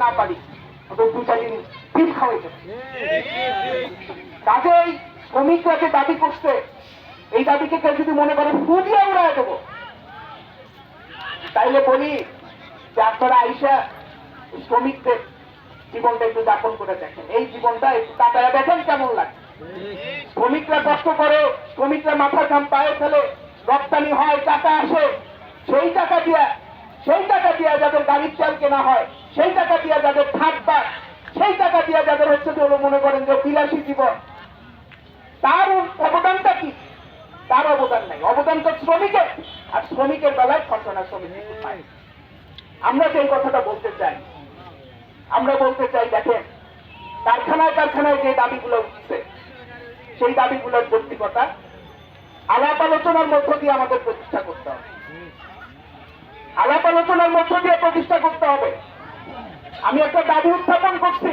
না পারি, ওদের 2-4 দিন ঠিক খাওয়াইতে। কাজেই শ্রমিকরা যে দাবি করছে, এই দাবিকে কেউ যদি মনে করে ফুটিয়ে উড়ায় দেবো, তাইলে বলি যে আপনারা আইসা শ্রমিকদের জীবনটা একটু যাপন করে দেখেন, এই জীবনটা একটু কাটায় দেখেন কেমন লাগে। শ্রমিকরা কষ্ট করে, শ্রমিকরা মাথা ঘাম পায়ে ফেলে, রপ্তানি হয়, টাকা আসে, সেই টাকা দিয়া যাদের গাড়ির চাল কেনা হয়, সেই টাকা দিয়া যাদের থাকবার, সেই টাকা দিয়া যাদের হচ্ছে যে মনে করেন যে বিলাসী জীবন, তার অবদানটা কি? তার অবদান নাই, অবদান তো শ্রমিকের। আর শ্রমিকের বেলায় খরচনা শ্রমিক পায়। আমরা যে কথাটা বলতে চাই, আমরা বলতে চাই দেখেন, কারখানায় যে দাবিগুলো উঠছে, সেই দাবিগুলোর যৌক্তিকতা আলাপ আলোচনার মধ্য দিয়ে আমাদের প্রতিষ্ঠা করতে হবে। আলাপ আলোচনার মধ্য দিয়ে প্রতিষ্ঠা করতে হবে। আমি একটা দাবি উত্থাপন করছি,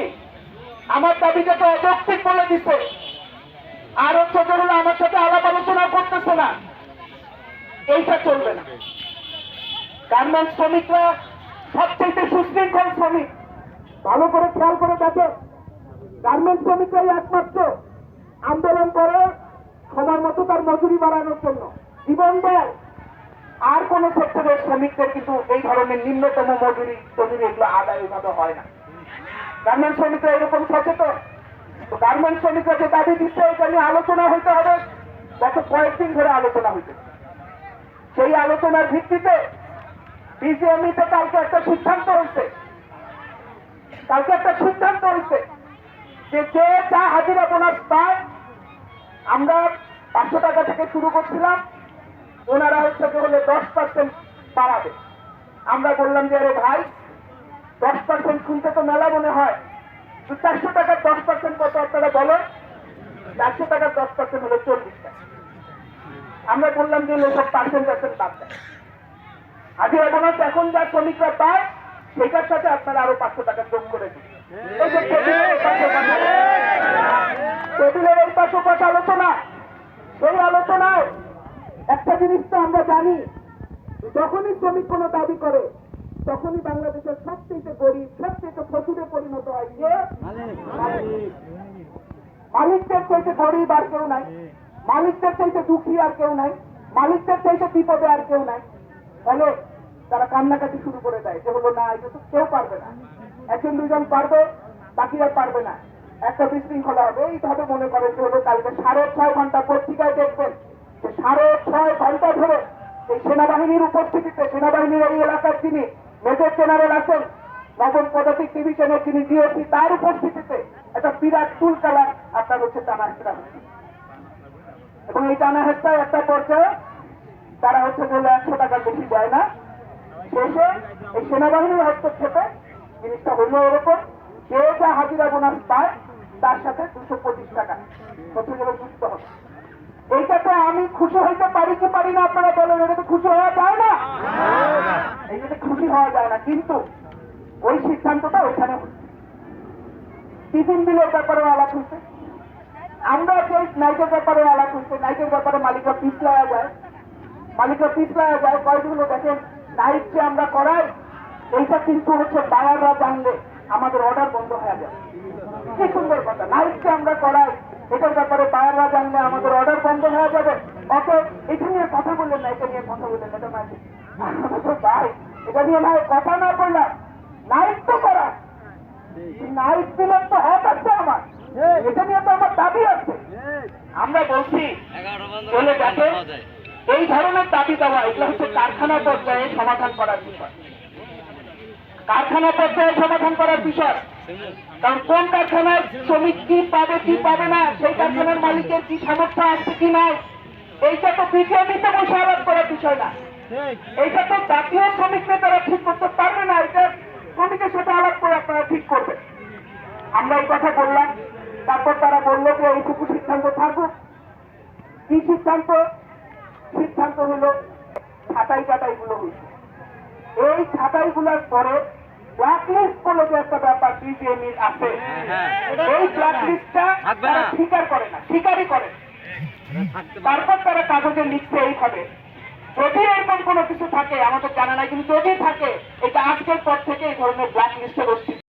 আমার দাবিটাকে অযৌক্তিক বলে দিচ্ছে, আর হচ্ছে যেগুলো আমার সাথে আলাপ আলোচনা করতেছে না, এইটা চলবে না। গার্মেন্টস শ্রমিকরা সবচেয়ে সুশৃঙ্খল শ্রমিক। ভালো করে খেয়াল করে দেখেন, গার্মেন্টস শ্রমিকরাই একমাত্র আন্দোলন করে সময় মতো তার মজুরি বাড়ানোর জন্য, জীবন দেয়। আর কোন সেক্টরের শ্রমিকদের কিন্তু এই ধরনের নিম্নতম মজুরি এগুলো আদায় এইভাবে হয় না। গার্মেন্টস শ্রমিকরা এরকম সচেতন। তো গার্মেন্টস শ্রমিকরা যে দাবি দিচ্ছে, এটা নিয়ে আলোচনা হইতে হবে। গত কয়েকদিন ধরে আলোচনা হইতে, সেই আলোচনার ভিত্তিতে বিজিএমইতে কালকে একটা সিদ্ধান্ত হয়েছে যে যে যা হাজিরা বোনাস পায়, আমরা 500 টাকা থেকে শুরু করছিলাম, ওনারা হচ্ছে হলে 10% বাড়াবে। আমরা বললাম যে আরে ভাই, 10% শুনতে তো মেলা মনে হয়, 400 টাকার 10% কত আপনারা বলেন? 400 টাকার 10% হলো 40 টাকা। আমরা বললাম যে সব পার্সেন্ট বাদ দেয়, হাজিরা বোনাস এখন যা শ্রমিকরা পায় সেটার সাথে আপনারা আরো 500 টাকা যোগ করে দিন। এই যে টেবিলের এই পাশাপাশ আলোচনা, সেই আলোচনায় একটা জিনিস তো আমরা জানি, যখনই শ্রমিক কোনো দাবি করে, তখনই বাংলাদেশের সবচেয়ে গরিব, সবচেয়ে ফকিরে পরিণত হয় যে মালিকদের চাইতে গরিব আর কেউ নাই, মালিকদের চাইতে দুঃখী আর কেউ নাই, মালিকদের চাইতে বিপদে আর কেউ নাই। ফলে তারা কান্নাকাটি শুরু করে দেয় যে হলো না, এটা তো কেউ পারবে না, 1-2 জন পারবে, বাকিরা পারবে না, একটা বিশৃঙ্খলা হবে। এইভাবে মনে করে যে হলো কালকে 6.5 ঘন্টা পত্রিকায় দেখবেন যে 6.5 ঘন্টা ধরে এই সেনাবাহিনীর উপস্থিতিতে, সেনাবাহিনীর এই এলাকার যিনি মেজর জেনারেল আছেন, 9ম পদাতিক ডিভিশনের যিনি ডিওসি, তার উপস্থিতিতে একটা বিরাট তুল কালার আপনার হচ্ছে টানা হেঁচড়া হচ্ছে। এবং এই টানা হেঁচড়ায় একটা পর্যায়ে তারা হচ্ছে বলে 100 টাকার বেশি দেয় না। শেষে এই সেনাবাহিনীর হস্তক্ষেপে জিনিসটা হলো এরকম, যে যা হাজিরা বোনাস পায় তার সাথে 225 টাকা হচ্ছে গেলে যুক্ত হবে। এইটাতে আমি খুশি হইতে পারি কি পারি না আপনারা বলেন? এটাতে খুশি হওয়া যায় না, এইটাতে খুশি হওয়া যায় না। কিন্তু ওই সিদ্ধান্তটা ওইখানে হচ্ছে। টিফিন বিলের ব্যাপারেও আলাপ হচ্ছে, আমরা যে নাইটের ব্যাপারেও আলাপ হচ্ছে, নাইটের ব্যাপারে মালিকরা পিছলায়া যায়, কয়েকগুলো দেখেন নাইট যে আমরা করাই, এইটা কিন্তু হচ্ছে বায়াররা জানলে আমাদের অর্ডার বন্ধ হয়ে যায়। কি সুন্দর কথা, নাইট যে আমরা করাই, এটার ব্যাপারে বায়াররা জানলে আমাদের অর্ডার বন্ধ হয়ে যাবে। অত এটা নিয়ে কথা বললেন না, এটা নিয়ে কথা বললেন, এটা মানে ভাই, এটা নিয়ে না কথা না বললাম, নাইট তো করা, নাইট দিলেন তো হক আছে আমার, এটা নিয়ে তো আমার দাবি আছে। আমরা বলছি বলে দেখেন, এই ধরনের দাবি দেওয়া এগুলো হচ্ছে কারখানা পর্যায়ে সমাধান করার বিষয়, কারণ কোন কারখানায় শ্রমিক কি পাবে কি পাবে না, সেই কারখানার মালিকের কি সামর্থ্য আছে কি নাই, এইটা তো বিজিএমইতে বসে আলাপ করার বিষয় না। এইটা তো জাতীয় শ্রমিক নেতারা ঠিক করতে পারবে না, এটা শ্রমিকের সাথে আলাপ করে আপনারা ঠিক করবেন। আমরা এই কথা বললাম, তারপর তারা বললো যে এইটুকু সিদ্ধান্ত থাকুক। কি সিদ্ধান্ত? সিদ্ধান্ত হলো ছাঁটাই গুলো হয়েছে। এই ছাঁটাইগুলোর পরে ব্ল্যাকলিস্ট বলে যে একটা ব্যাপার বিজিএমইর আছে, এই ব্ল্যাকলিস্টটা তারা স্বীকারই করে। তারপর তারা কাগজে লিখছে এইভাবে, যদি এরকম কোনো কিছু থাকে, আমাদের জানা নাই, কিন্তু যদি থাকে, এটা আজকের পর থেকে এই ধরনের ব্ল্যাকলিস্টের অস্তিত্ব